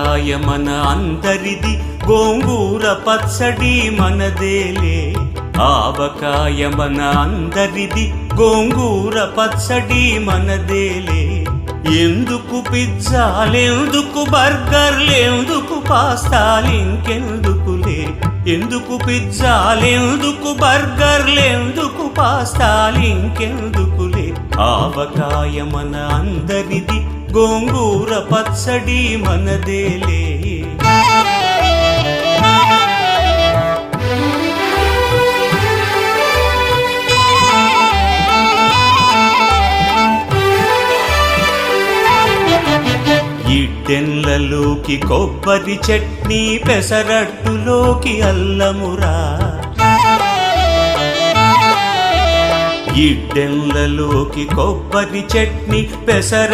ఆవకాయ మన అందరిది, గోంగూర పచ్చడి మనదేలే. ఆవకాయ మన అందరిది, గోంగూర పచ్చడి మనదేలే. ఎందుకు పిజ్జాలెందుకు బర్గర్లెందుకు పాస్తాలింకెందుకులే. ఎందుకు పిజ్జాలెందుకు బర్గర్లెందుకు పాస్తాలింకెందుకులే. ఆవకాయ మన అందరిది, గోంగూర పచ్చడి మనదేలే. ఇడ్డెన్లలోకి కొబ్బరి చట్నీ, పెసరట్టులోకి అల్లమురా. ఇడ్డెన్లలోకి కొబ్బరి చట్నీ, పెసర